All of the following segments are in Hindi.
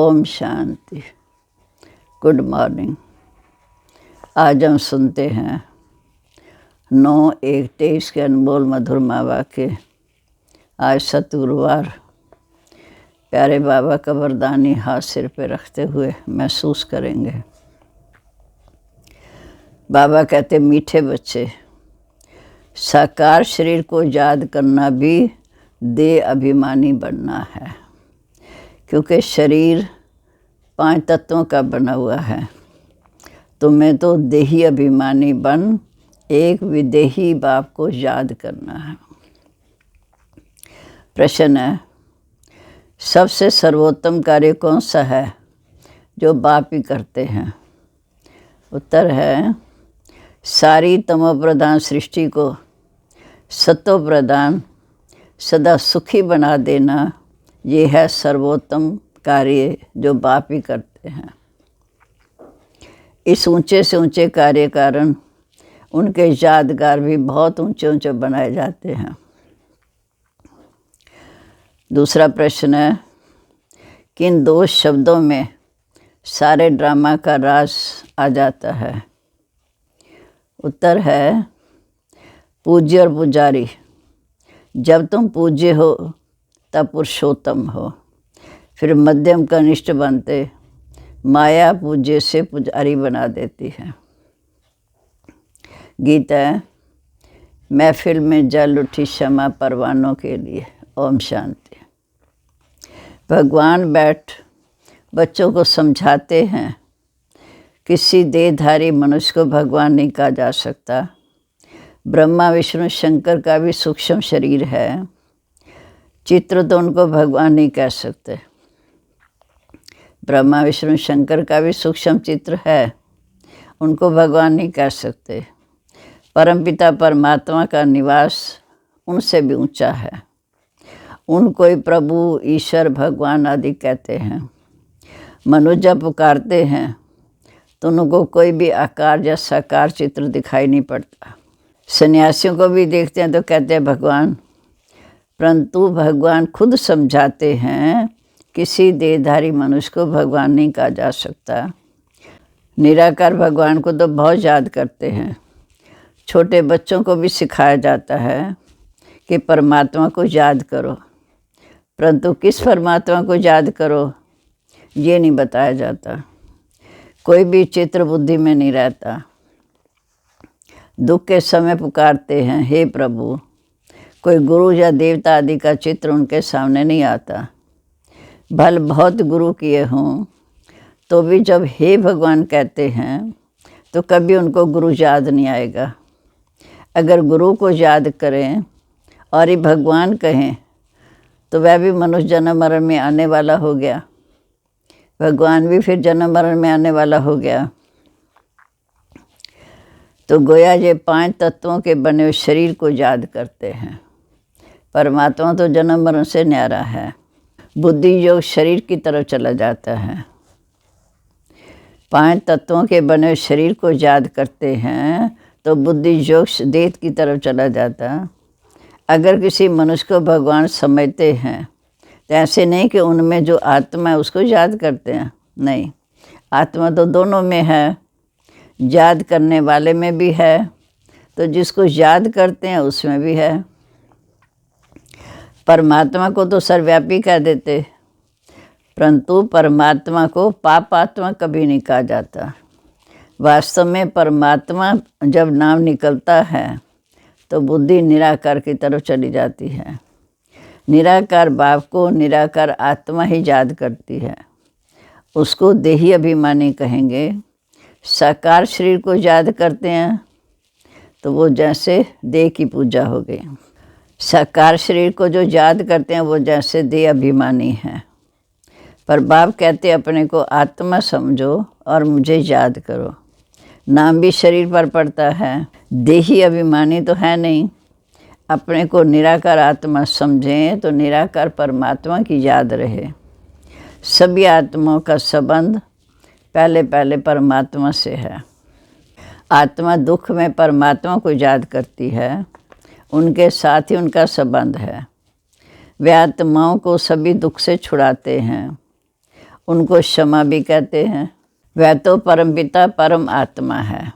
ओम शांति। Good morning. आज हम सुनते हैं 9/1/23 के अनमोल मधुरमा वाक्य। आज सतगुरुवार। प्यारे बाबा का वरदानी हाथ सिर पे रखते हुए महसूस करेंगे। बाबा कहते, मीठे बच्चे, साकार शरीर को याद करना भी देह अभिमानी बनना है, क्योंकि शरीर 5 तत्वों का बना हुआ है। तुम्हें तो देही अभिमानी बन एक विदेही बाप को याद करना है। प्रश्न है, सबसे सर्वोत्तम कार्य कौन सा है जो बाप ही करते हैं? उत्तर है, सारी तमोप्रधान सृष्टि को सत्वप्रधान सदा सुखी बना देना, ये है सर्वोत्तम कार्य जो बाप ही करते हैं। इस ऊंचे से ऊंचे कार्य कारण उनके यादगार भी बहुत ऊंचे ऊंचे बनाए जाते हैं। दूसरा प्रश्न है, किन 2 शब्दों में सारे ड्रामा का राज आ जाता है? उत्तर है, पूज्य और पुजारी। जब तुम पूज्य हो तब पुरुषोत्तम हो, फिर मध्यम कनिष्ठ बनते माया पूज्य से पुजारी बना देती है। गीत है, महफिल में जल उठी क्षमा परवानों के लिए। ओम शांति। भगवान बैठ बच्चों को समझाते हैं, किसी देहधारी मनुष्य को भगवान नहीं कहा जा सकता। ब्रह्मा विष्णु शंकर का भी सूक्ष्म शरीर है, चित्र तो उनको भगवान नहीं कह सकते। ब्रह्मा विष्णु शंकर का भी सूक्ष्म चित्र है, उनको भगवान नहीं कह सकते। परमपिता परमात्मा का निवास उनसे भी ऊंचा है, उनको ही प्रभु ईश्वर भगवान आदि कहते हैं। मनुष्य जब पुकारते हैं तो उनको कोई भी आकार या साकार चित्र दिखाई नहीं पड़ता। सन्यासियों को भी देखते हैं तो कहते हैं भगवान, परंतु भगवान खुद समझाते हैं, किसी देहधारी मनुष्य को भगवान नहीं कहा जा सकता। निराकार भगवान को तो बहुत याद करते हैं। छोटे बच्चों को भी सिखाया जाता है कि परमात्मा को याद करो, परंतु किस परमात्मा को याद करो ये नहीं बताया जाता। कोई भी चित्र बुद्धि में नहीं रहता। दुख के समय पुकारते हैं, हे प्रभु। कोई गुरु या देवता आदि का चित्र उनके सामने नहीं आता। भल बहुत गुरु किए हों तो भी जब हे भगवान कहते हैं तो कभी उनको गुरु याद नहीं आएगा। अगर गुरु को याद करें और ही भगवान कहें तो वह भी मनुष्य जन्म मरण में आने वाला हो गया, भगवान भी फिर जन्म मरण में आने वाला हो गया। तो गोया ये 5 तत्वों के बने हुए शरीर को याद करते हैं। परमात्मा तो जन्म मरण से न्यारा है। बुद्धि योग शरीर की तरफ चला जाता है। 5 तत्वों के बने हुए शरीर को याद करते हैं तो बुद्धि योग देह की तरफ चला जाता। अगर किसी मनुष्य को भगवान समझते हैं तो ऐसे नहीं कि उनमें जो आत्मा है उसको याद करते हैं, नहीं, आत्मा तो दोनों में है। याद करने वाले में भी है, तो जिसको याद करते हैं उसमें भी है। परमात्मा को तो सर्वव्यापी कह देते, परंतु परमात्मा को पापात्मा कभी नहीं कहा जाता। वास्तव में परमात्मा जब नाम निकलता है तो बुद्धि निराकार की तरफ चली जाती है। निराकार बाप को निराकार आत्मा ही याद करती है, उसको देही अभिमानी कहेंगे। साकार शरीर को याद करते हैं तो वो जैसे देह की पूजा हो गई। साकार शरीर को जो याद करते हैं वो जैसे देह अभिमानी हैं। पर बाप कहते अपने को आत्मा समझो और मुझे याद करो। नाम भी शरीर पर पड़ता है, देही अभिमानी तो है नहीं। अपने को निराकार आत्मा समझें तो निराकार परमात्मा की याद रहे। सभी आत्माओं का संबंध पहले परमात्मा से है। आत्मा दुख में परमात्मा को याद करती है, उनके साथ ही उनका संबंध है। वे आत्माओं को सभी दुख से छुड़ाते हैं। उनको क्षमा भी कहते हैं। वह तो परमपिता परम आत्मा है।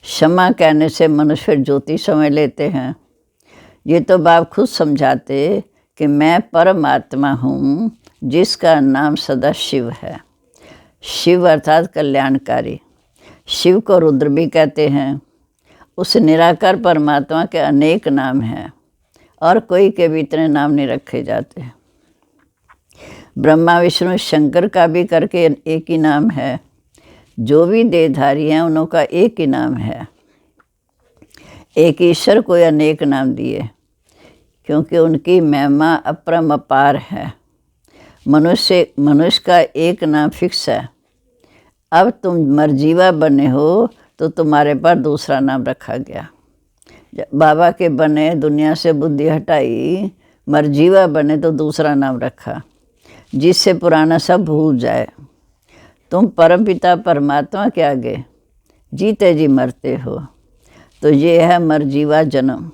क्षमा कहने से मनुष्य ज्योति समझ लेते हैं। ये तो बाप खुद समझाते कि मैं परमात्मा हूँ जिसका नाम सदा शिव है। शिव अर्थात कल्याणकारी। शिव को रुद्र भी कहते हैं। उस निराकार परमात्मा के अनेक नाम हैं और कोई के भी इतने नाम नहीं रखे जाते। ब्रह्मा विष्णु शंकर का भी करके एक ही नाम है। जो भी देहधारी हैं उनका एक ही नाम है। एक ईश्वर को अनेक नाम दिए क्योंकि उनकी महिमा अपरम अपार है। मनुष्य का एक नाम फिक्स है। अब तुम मरजीवा बने हो तो तुम्हारे पर दूसरा नाम रखा गया। बाबा के बने, दुनिया से बुद्धि हटाई, मरजीवा बने तो दूसरा नाम रखा जिससे पुराना सब भूल जाए। तुम परमपिता परमात्मा के आगे जीते जी मरते हो तो ये है मरजीवा जन्म।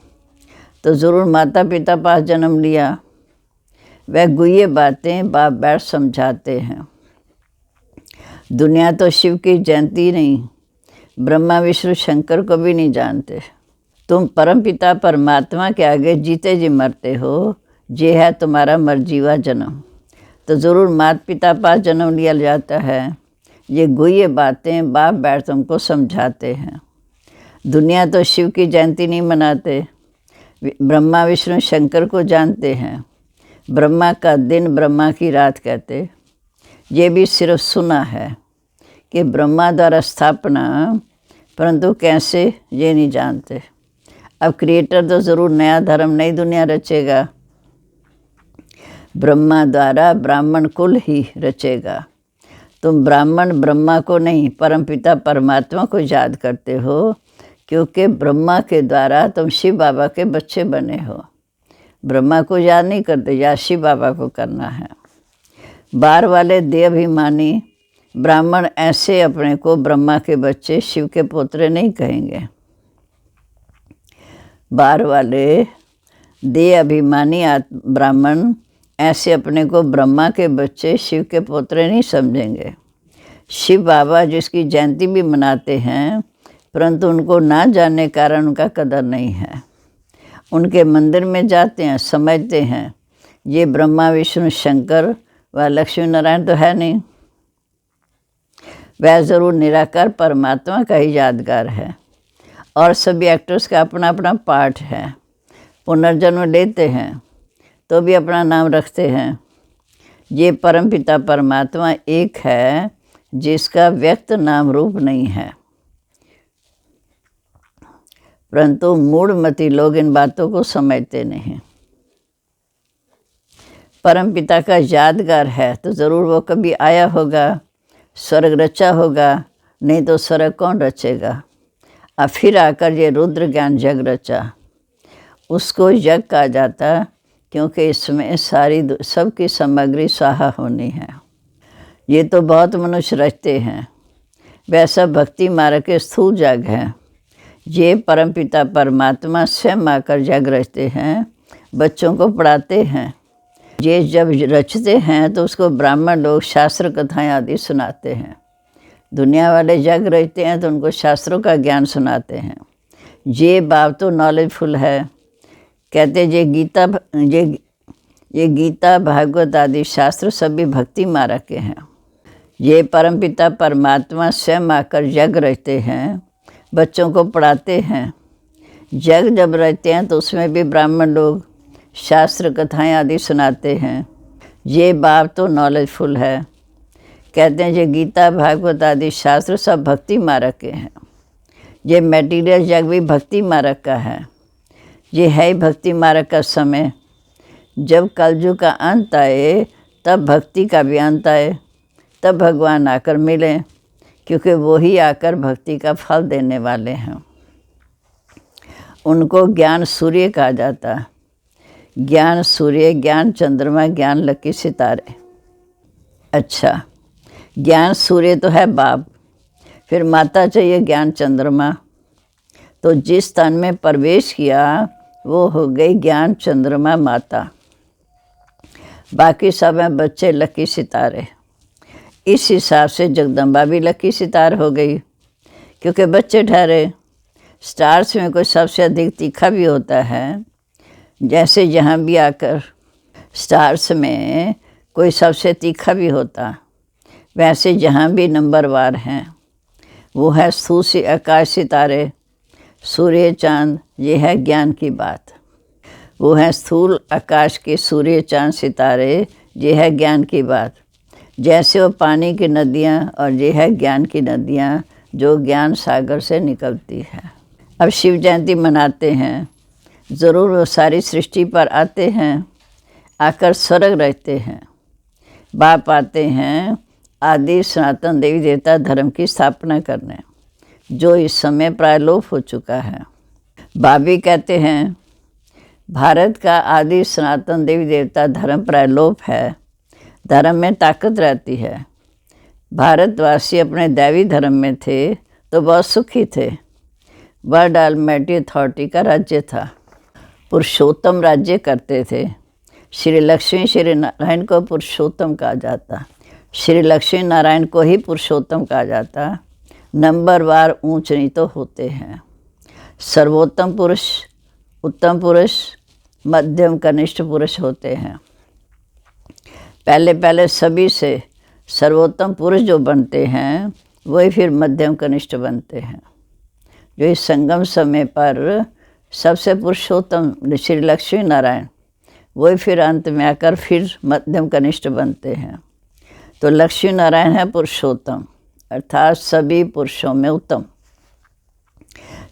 तो ज़रूर माता पिता पास जन्म लिया। वह गुह्य बातें बाप बैठ समझाते हैं। दुनिया तो शिव की जयंती नहीं, ब्रह्मा विष्णु शंकर को भी नहीं जानते। तुम परमपिता परमात्मा के आगे जीते जी मरते हो। ये है तुम्हारा मरजीवा जन्म। तो ज़रूर माता पिता पास जन्म लिया जाता है। ये गुह्य बातें बाप बैठ तुमको समझाते हैं। दुनिया तो शिव की जयंती नहीं मनाते। ब्रह्मा विष्णु शंकर को जानते हैं। ब्रह्मा का दिन ब्रह्मा की रात कहते। ये भी सिर्फ सुना है कि ब्रह्मा द्वारा स्थापना, परंतु कैसे ये नहीं जानते। अब क्रिएटर तो ज़रूर नया धर्म नई दुनिया रचेगा। ब्रह्मा द्वारा ब्राह्मण कुल ही रचेगा। तुम ब्राह्मण ब्रह्मा को नहीं परमपिता परमात्मा को याद करते हो क्योंकि ब्रह्मा के द्वारा तुम शिव बाबा के बच्चे बने हो। ब्रह्मा को याद नहीं करते, याद शिव बाबा को करना है। बाहर वाले देहाभिमानी ब्राह्मण ऐसे अपने को ब्रह्मा के बच्चे शिव के पोतरे नहीं कहेंगे। बाहर वाले देहाभिमानी ब्राह्मण ऐसे अपने को ब्रह्मा के बच्चे शिव के पोतरे नहीं समझेंगे। शिव बाबा जिसकी जयंती भी मनाते हैं परंतु उनको ना जानने कारण उनका कदर नहीं है। उनके मंदिर में जाते हैं, समझते हैं ये ब्रह्मा विष्णु शंकर व लक्ष्मी नारायण तो है नहीं। वह ज़रूर निराकार परमात्मा का ही यादगार है और सभी एक्टर्स का अपना अपना पार्ट है। पुनर्जन्म लेते हैं तो भी अपना नाम रखते हैं। ये परमपिता परमात्मा एक है जिसका व्यक्त नाम रूप नहीं है। परंतु मूढ़मती लोग इन बातों को समझते नहीं। परमपिता का यादगार है तो ज़रूर वो कभी आया होगा, स्वर्ग रचा होगा, नहीं तो स्वर्ग कौन रचेगा। और फिर आकर ये रुद्र ज्ञान जग रचा। उसको यज्ञ कहा जाता क्योंकि इसमें सारी सबकी सामग्री स्वाहा होनी है। ये तो बहुत मनुष्य रचते हैं, वैसा भक्ति मार्ग के स्थूल जग है। ये परमपिता परमात्मा स्वयं आकर जग रचते हैं, बच्चों को पढ़ाते हैं। ये जब रचते हैं तो उसको ब्राह्मण लोग शास्त्र कथाएं आदि सुनाते हैं। दुनिया वाले जग रचते हैं तो उनको शास्त्रों का ज्ञान सुनाते हैं। ये बाप तो नॉलेजफुल है। कहते ये गीता भागवत आदि शास्त्र सभी भक्ति मार्ग के हैं। ये परमपिता परमात्मा स्वयं आकर जग रचते हैं, बच्चों को पढ़ाते हैं। जग जब रचते हैं तो उसमें भी ब्राह्मण लोग शास्त्र कथाएं आदि सुनाते हैं। ये बाप तो नॉलेजफुल है। कहते हैं ये गीता भागवत आदि शास्त्र सब भक्ति मार्ग के हैं। ये मटेरियल जग भी भक्ति मार्ग का है। ये है ही भक्ति मार्ग का समय। जब कलयुग का अंत आए तब भक्ति का भी अंत आए, तब भगवान आकर मिलें, क्योंकि वो ही आकर भक्ति का फल देने वाले हैं। उनको ज्ञान सूर्य कहा जाता है। ज्ञान सूर्य, ज्ञान चंद्रमा, ज्ञान लकी सितारे। अच्छा, ज्ञान सूर्य तो है बाप, फिर माता चाहिए ज्ञान चंद्रमा। तो जिस तन में प्रवेश किया वो हो गई ज्ञान चंद्रमा माता। बाकी सब हैं बच्चे लकी सितारे। इस हिसाब से जगदम्बा भी लकी सितार हो गई, क्योंकि बच्चे ठहरे। स्टार्स में कोई सबसे अधिक तीखा भी होता है, जैसे यहाँ भी आकर स्टार्स में कोई सबसे तीखा भी होता, वैसे जहाँ भी नंबरवार हैं। वो है स्थूल आकाश सितारे, सूर्य चांद, ये है ज्ञान की बात। वो है स्थूल आकाश के सूर्य चांद सितारे, ये है ज्ञान की बात। जैसे वो पानी की नदियाँ, और ये है ज्ञान की नदियाँ जो ज्ञान सागर से निकलती है। अब शिव जयंती मनाते हैं, ज़रूर वो सारी सृष्टि पर आते हैं, आकर स्वर्ग रहते हैं। बाप आते हैं आदि सनातन देवी देवता धर्म की स्थापना करने, जो इस समय प्राय लोप हो चुका है। बाबी कहते हैं भारत का आदि सनातन देवी देवता धर्म प्राय लोप है, धर्म में ताकत रहती है। भारतवासी अपने दैवी धर्म में थे तो बहुत सुखी थे। वर्ल्ड ऑलमाइटी अथॉरिटी का राज्य था, पुरुषोत्तम राज्य करते थे। श्री लक्ष्मी श्री नारायण को पुरुषोत्तम कहा जाता, श्री लक्ष्मी नारायण को ही पुरुषोत्तम कहा जाता। नंबरवार ऊंच नीच होते हैं। सर्वोत्तम पुरुष, उत्तम पुरुष, मध्यम कनिष्ठ पुरुष होते हैं। पहले सभी से सर्वोत्तम पुरुष जो बनते हैं वही फिर मध्यम कनिष्ठ बनते हैं। जो इस संगम समय पर सबसे पुरुषोत्तम श्री लक्ष्मी नारायण, वही फिर अंत में आकर फिर मध्यम कनिष्ठ बनते हैं। तो लक्ष्मी नारायण है पुरुषोत्तम, अर्थात सभी पुरुषों में उत्तम।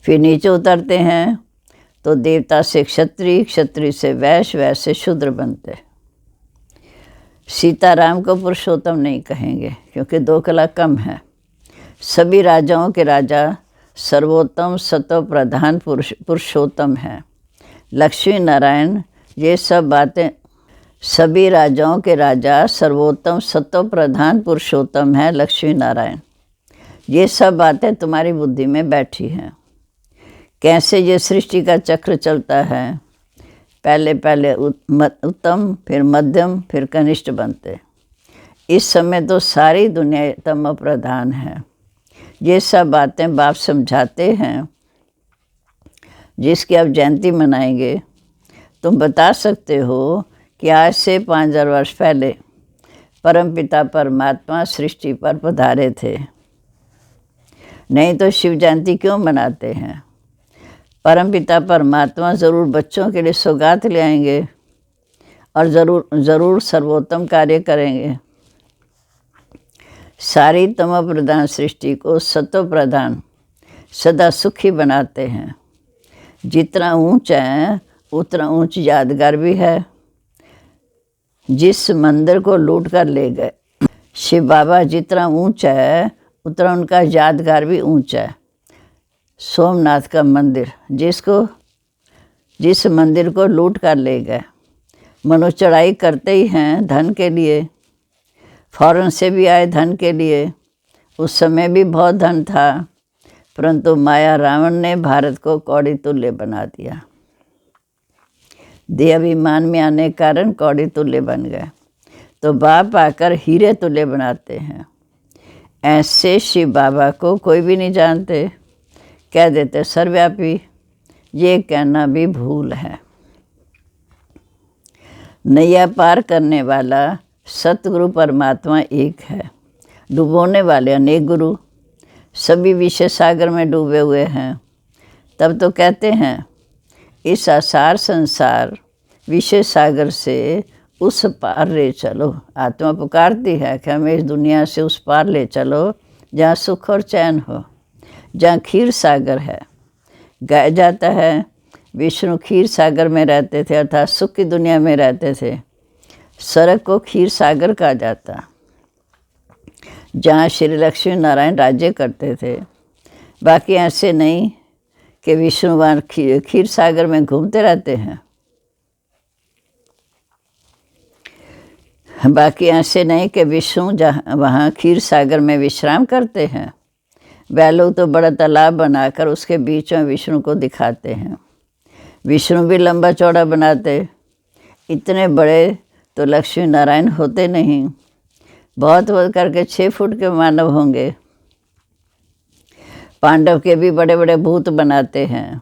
फिर नीचे उतरते हैं तो देवता से क्षत्रिय, क्षत्रिय से वैश्य, वैश्य से शूद्र बनते। सीताराम को पुरुषोत्तम नहीं कहेंगे, क्योंकि 2 कला कम है। सभी राजाओं के राजा सर्वोत्तम सतो प्रधान पुरुषोत्तम है। लक्ष्मी नारायण, ये सब बातें, सभी राजाओं के राजा सर्वोत्तम सतो प्रधान पुरुषोत्तम है लक्ष्मी नारायण। ये सब बातें तुम्हारी बुद्धि में बैठी हैं। कैसे ये सृष्टि का चक्र चलता है, पहले उत्तम, फिर मध्यम, फिर कनिष्ठ बनते। इस समय तो सारी दुनिया तम प्रधान है। ये सब बातें बाप समझाते हैं, जिसकी आप जयंती मनाएंगे। तुम बता सकते हो कि आज से 5000 वर्ष पहले परमपिता परमात्मा सृष्टि पर पधारे थे, नहीं तो शिव जयंती क्यों मनाते हैं। परमपिता परमात्मा ज़रूर बच्चों के लिए सौगात ले आएंगे और ज़रूर सर्वोत्तम कार्य करेंगे। सारी तमो प्रधान सृष्टि को सतो प्रधान सदा सुखी बनाते हैं। जितना ऊंचा है उतना ऊंच यादगार भी है। जिस मंदिर को लूट कर ले गए शिव बाबा, जितना ऊंचा है उतना उनका यादगार भी ऊंचा है। सोमनाथ का मंदिर, जिस मंदिर को लूट कर ले गए, मनो चढ़ाई करते ही हैं धन के लिए, फौरन से भी आए धन के लिए। उस समय भी बहुत धन था, परंतु माया रावण ने भारत को कौड़ी तुल्य बना दिया। देह अभिमान में आने के कारण कौड़ी तुल्य बन गए। तो बाप आकर हीरे तुल्य बनाते हैं। ऐसे शिव बाबा को कोई भी नहीं जानते, कह देते सर्वव्यापी। ये कहना भी भूल है। नैया पार करने वाला सतगुरु परमात्मा एक है। डुबोने वाले अनेक गुरु, सभी विषय सागर में डूबे हुए हैं। तब तो कहते हैं इस आसार संसार विषय सागर से उस पार ले चलो। आत्मा पुकारती है कि हमें इस दुनिया से उस पार ले चलो, जहाँ सुख और चैन हो, जहाँ क्षीर सागर है। गाया जाता है विष्णु क्षीर सागर में रहते थे, अर्थात सुख की दुनिया में रहते थे। स्वर्ग को क्षीर सागर कहा जाता, जहाँ श्री लक्ष्मी नारायण राज्य करते थे। बाकी ऐसे नहीं कि विष्णु वहाँ क्षीर सागर में घूमते रहते हैं। बाकी ऐसे नहीं कि विष्णु जहाँ वहाँ क्षीर सागर में विश्राम करते हैं। वह लोग तो बड़ा तालाब बनाकर उसके बीच में विष्णु को दिखाते हैं। विष्णु भी लंबा चौड़ा बनाते, इतने बड़े तो लक्ष्मी नारायण होते नहीं। बहुत बहुत करके 6 फुट के मानव होंगे। पांडव के भी बड़े बड़े भूत बनाते हैं,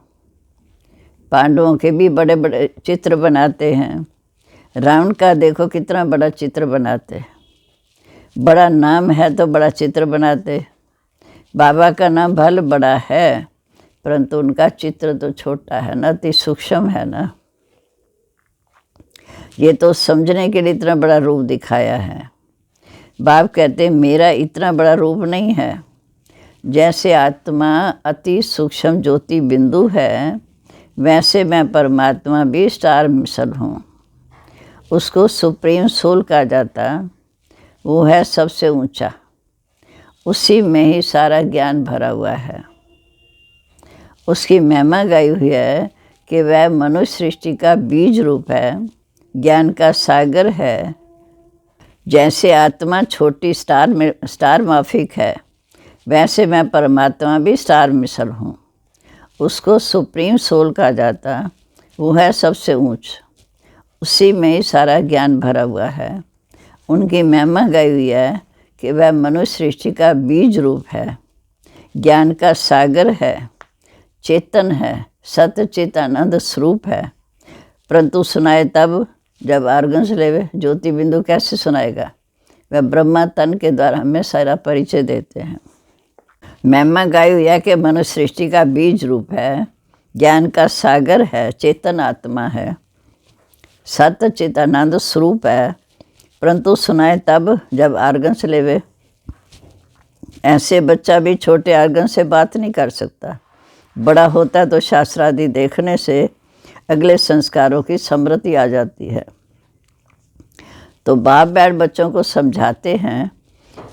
पांडवों के भी बड़े बड़े चित्र बनाते हैं। रावण का देखो कितना बड़ा चित्र बनाते, बड़ा नाम है तो बड़ा चित्र बनाते। बाबा का नाम भले बड़ा है, परंतु उनका चित्र तो छोटा है ना, अति सूक्ष्म है ना। ये तो समझने के लिए इतना बड़ा रूप दिखाया है। बाप कहते मेरा इतना बड़ा रूप नहीं है। जैसे आत्मा अति सूक्ष्म ज्योति बिंदु है, वैसे मैं परमात्मा भी स्टार मिसल हूँ। उसको सुप्रीम सोल कहा जाता, वो है सबसे ऊंचा। उसी में ही सारा ज्ञान भरा हुआ है। उसकी महिमा गाई हुई है कि वह मनुष्य सृष्टि का बीज रूप है, ज्ञान का सागर है। जैसे आत्मा छोटी स्टार माफिक है, वैसे मैं परमात्मा भी स्टार मिसल हूँ। उसको सुप्रीम सोल कहा जाता, वो है सबसे ऊंच। उसी में ही सारा ज्ञान भरा हुआ है। उनकी महिमा गाई हुई है कि वह मनुष्य सृष्टि का बीज रूप है, ज्ञान का सागर है, चेतन है, सत्य चित आनंद स्वरूप है। परंतु सुनाए तब जब आर्गन से लेवे। ज्योति बिंदु कैसे सुनाएगा? वह ब्रह्मा तन के द्वारा हमें सारा परिचय देते हैं। महिमा गाई हुई है कि मनुष्य सृष्टि का बीज रूप है, ज्ञान का सागर है, चेतन आत्मा है, सत्य चित आनंद स्वरूप है। परंतु सुनाए तब जब आर्गन से लेवे। ऐसे बच्चा भी छोटे आर्गन से बात नहीं कर सकता। बड़ा होता तो शास्त्रादि देखने से अगले संस्कारों की समृद्धि आ जाती है। तो बाप बैठ बच्चों को समझाते हैं,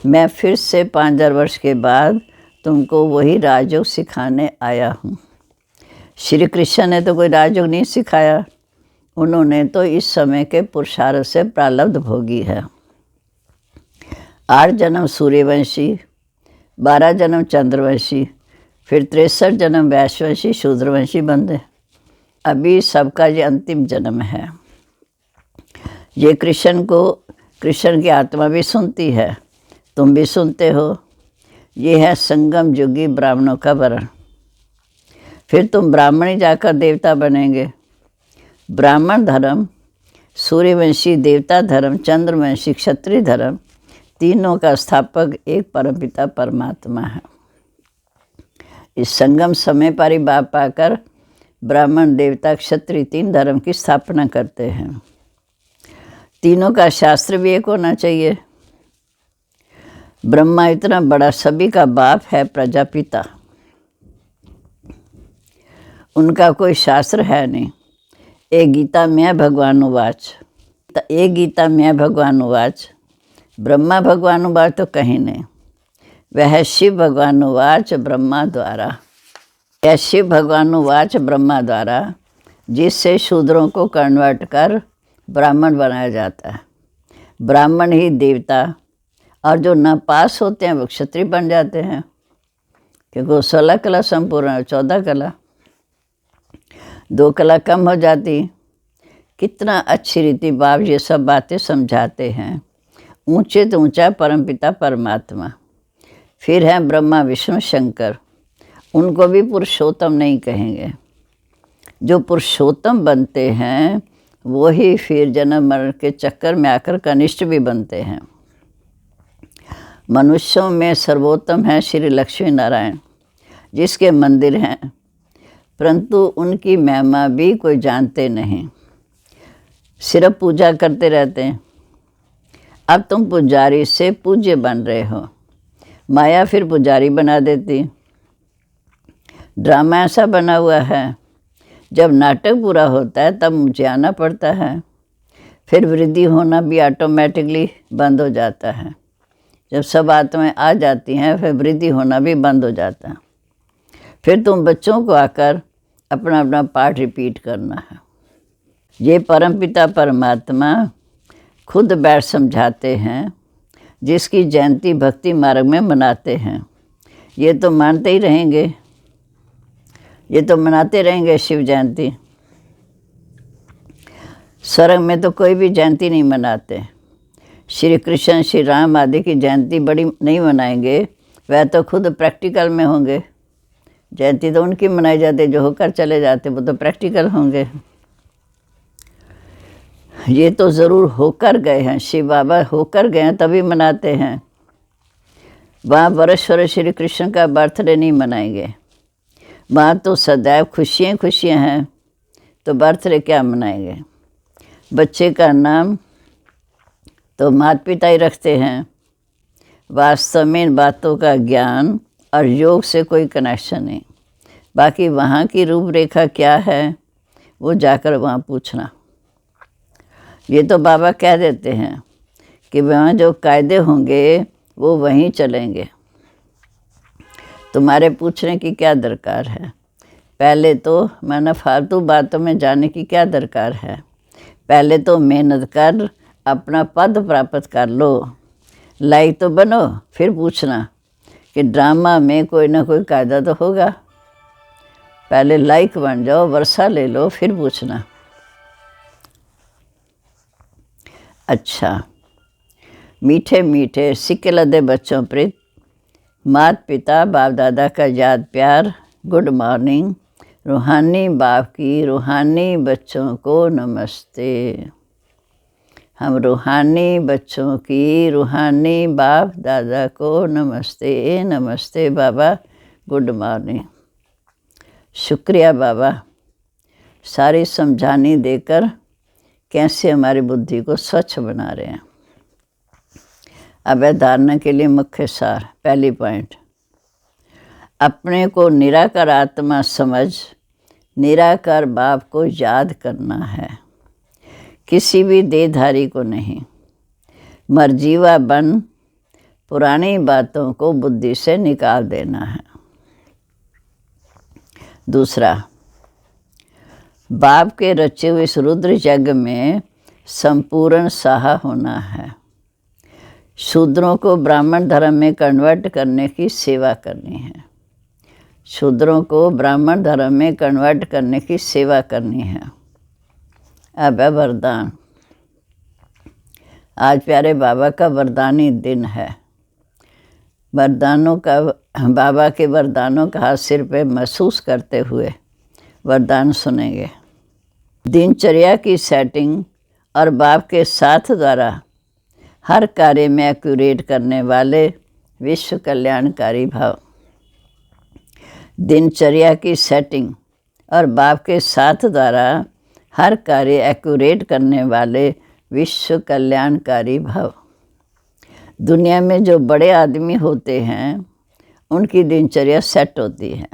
मैं फिर से 5000 वर्ष के बाद तुमको वही राजयोग सिखाने आया हूँ। श्री कृष्ण ने तो कोई राजयोग नहीं सिखाया, उन्होंने तो इस समय के पुरुषार्थ से प्रारब्ध भोगी है। 8 जन्म सूर्यवंशी, 12 जन्म चंद्रवंशी, फिर 63 जन्म वैश्यवंशी शूद्रवंशी बंदे। अभी सबका ये अंतिम जन्म है। ये कृष्ण की आत्मा भी सुनती है, तुम भी सुनते हो। ये है संगम युगी ब्राह्मणों का वर्ण। फिर तुम ब्राह्मण ही जाकर देवता बनेंगे। ब्राह्मण धर्म, सूर्यवंशी देवता धर्म, चंद्रवंशी क्षत्रिय धर्म, तीनों का स्थापक एक परमपिता परमात्मा है। इस संगम समय पर ही बाप आकर ब्राह्मण देवता क्षत्रिय 3 धर्म की स्थापना करते हैं। तीनों का शास्त्र भी एक होना चाहिए। ब्रह्मा इतना बड़ा सभी का बाप है, प्रजापिता। उनका कोई शास्त्र है नहीं। एक गीता में भगवान उवाच, एक गीता में भगवान उवाच, ब्रह्मा भगवान उवाच तो कहीं नहीं। वह शिव भगवान उवाच ब्रह्मा द्वारा। यह शिव भगवान उवाच ब्रह्मा द्वारा, जिससे शूद्रों को कन्वर्ट कर ब्राह्मण बनाया जाता है। ब्राह्मण ही देवता, और जो न पास होते हैं वो क्षत्रिय बन जाते हैं, क्योंकि 16 कला संपूर्ण, 14 कला, 2 कला कम हो जाती। कितना अच्छी रीति बाप ये सब बातें समझाते हैं। ऊंचे तो ऊंचा परमपिता परमात्मा। फिर हैं ब्रह्मा विष्णु शंकर, उनको भी पुरुषोत्तम नहीं कहेंगे। जो पुरुषोत्तम बनते हैं वो ही फिर जन्म मरण के चक्कर में आकर कनिष्ठ भी बनते हैं। मनुष्यों में सर्वोत्तम है श्री लक्ष्मी नारायण, जिसके मंदिर हैं, परंतु उनकी महिमा भी कोई जानते नहीं, सिर्फ पूजा करते रहते हैं। अब तुम पुजारी से पूज्य बन रहे हो, माया फिर पुजारी बना देती। ड्रामा ऐसा बना हुआ है, जब नाटक पूरा होता है तब मुझे आना पड़ता है। फिर वृद्धि होना भी ऑटोमेटिकली बंद हो जाता है। जब सब आत्माएं आ जाती हैं फिर वृद्धि होना भी बंद हो जाता है। फिर तुम बच्चों को आकर अपना अपना पाठ रिपीट करना है। ये परमपिता परमात्मा खुद बैठ समझाते हैं, जिसकी जयंती भक्ति मार्ग में मनाते हैं। ये तो मानते ही रहेंगे, ये तो मनाते रहेंगे शिव जयंती। स्वर्ग में तो कोई भी जयंती नहीं मनाते। श्री कृष्ण, श्री राम आदि की जयंती बड़ी नहीं मनाएंगे, वह तो खुद प्रैक्टिकल में होंगे। जयंती तो उनकी मनाई जाती, जो होकर चले जाते वो तो प्रैक्टिकल होंगे। ये तो ज़रूर होकर गए हैं, शिव बाबा होकर गए हैं तभी मनाते हैं। वहाँ वर्ष श्री कृष्ण का बर्थडे नहीं मनाएंगे, वहाँ तो सदैव खुशियाँ खुशियाँ हैं, तो बर्थडे क्या मनाएंगे। बच्चे का नाम तो माता पिता ही रखते हैं। वास्तव में इन बातों का ज्ञान और योग से कोई कनेक्शन नहीं। बाकी वहाँ की रूपरेखा क्या है वो जाकर वहाँ पूछना। ये तो बाबा कह देते हैं कि वहाँ जो कायदे होंगे वो वहीं चलेंगे। तुम्हारे पूछने की क्या दरकार है। पहले तो माना फालतू बातों में जाने की क्या दरकार है। पहले तो मेहनत कर अपना पद प्राप्त कर लो, लायक तो बनो, फिर पूछना कि ड्रामा में कोई ना कोई कायदा तो होगा। पहले लायक बन जाओ, वर्षा ले लो, फिर पूछना। अच्छा, मीठे मीठे सिक्के लदे बच्चों प्रति माता पिता बाप दादा का याद प्यार, गुड मॉर्निंग। रूहानी बाप की रूहानी बच्चों को नमस्ते। हम रूहानी बच्चों की रूहानी बाप दादा को नमस्ते। नमस्ते बाबा, गुड मॉर्निंग। शुक्रिया बाबा, सारी समझानी देकर कैसे हमारी बुद्धि को स्वच्छ बना रहे हैं। अब है धारणा के लिए मुख्य सार। पहली पॉइंट, अपने को निराकार आत्मा समझ निराकार बाप को याद करना है, किसी भी देहधारी को नहीं। मर्जीवा बन पुरानी बातों को बुद्धि से निकाल देना है। दूसरा, बाप के रचे हुए इस रुद्र यज्ञ में संपूर्ण साहा होना है। शूद्रों को ब्राह्मण धर्म में कन्वर्ट करने की सेवा करनी है। शूद्रों को ब्राह्मण धर्म में कन्वर्ट करने की सेवा करनी है। अब है वरदान। आज प्यारे बाबा का वरदानी दिन है। वरदानों का, बाबा के वरदानों का हाथ सिर पे महसूस करते हुए वरदान सुनेंगे। दिनचर्या की सेटिंग और बाप के साथ द्वारा हर कार्य में एक्यूरेट करने वाले विश्व कल्याणकारी भाव। दिनचर्या की सेटिंग और बाप के साथ द्वारा हर कार्य एक्यूरेट करने वाले विश्व कल्याणकारी भाव। दुनिया में जो बड़े आदमी होते हैं उनकी दिनचर्या सेट होती है।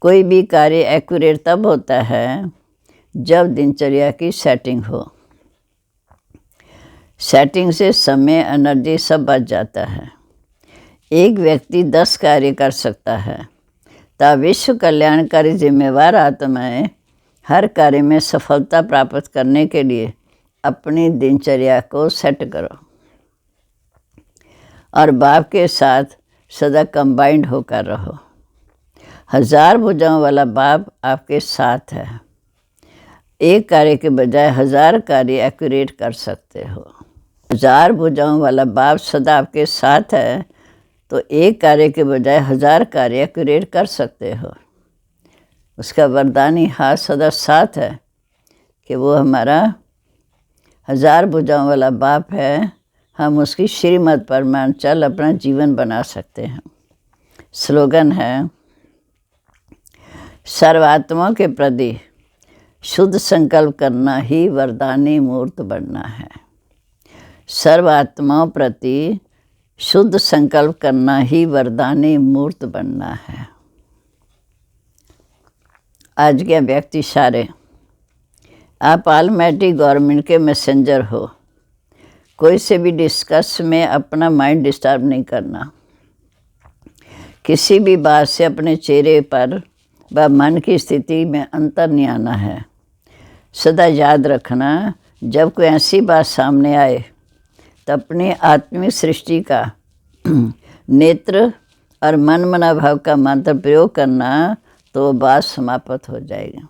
कोई भी कार्य एक्यूरेट तब होता है जब दिनचर्या की सेटिंग हो। सेटिंग से समय, एनर्जी सब बच जाता है। एक व्यक्ति 10 कार्य कर सकता है, तब विश्व कल्याणकारी जिम्मेवार आत्माएं हर कार्य में सफलता प्राप्त करने के लिए अपनी दिनचर्या को सेट करो और बाप के साथ सदा कंबाइंड होकर रहो। 1000 भुजाओं वाला बाप आपके साथ है। एक कार्य के बजाय 1000 कार्य एक्यूरेट कर सकते हो। 1000 भुजाओं वाला बाप सदा आपके साथ है, तो एक कार्य के बजाय 1000 कार्य एक्यूरेट कर सकते हो। उसका वरदानी हाथ सदा साथ है कि वो हमारा 1000 भुजाओं वाला बाप है। हम उसकी श्रीमत पर मान चल अपना जीवन बना सकते हैं। स्लोगन है, सर्वात्माओं के प्रति शुद्ध संकल्प करना ही वरदानी मूर्त बनना है। सर्वात्माओं प्रति शुद्ध संकल्प करना ही वरदानी मूर्त बनना है। आज के व्यक्ति सारे, आप ऑलमाइटी गवर्नमेंट के मैसेंजर हो। कोई से भी डिस्कस में अपना माइंड डिस्टर्ब नहीं करना। किसी भी बात से अपने चेहरे पर व मन की स्थिति में अंतर नहीं आना है। सदा याद रखना, जब कोई ऐसी बात सामने आए तो अपनी आत्मिक सृष्टि का नेत्र और मन मना भाव का मंत्र प्रयोग करना, तो बात समाप्त हो जाएगी।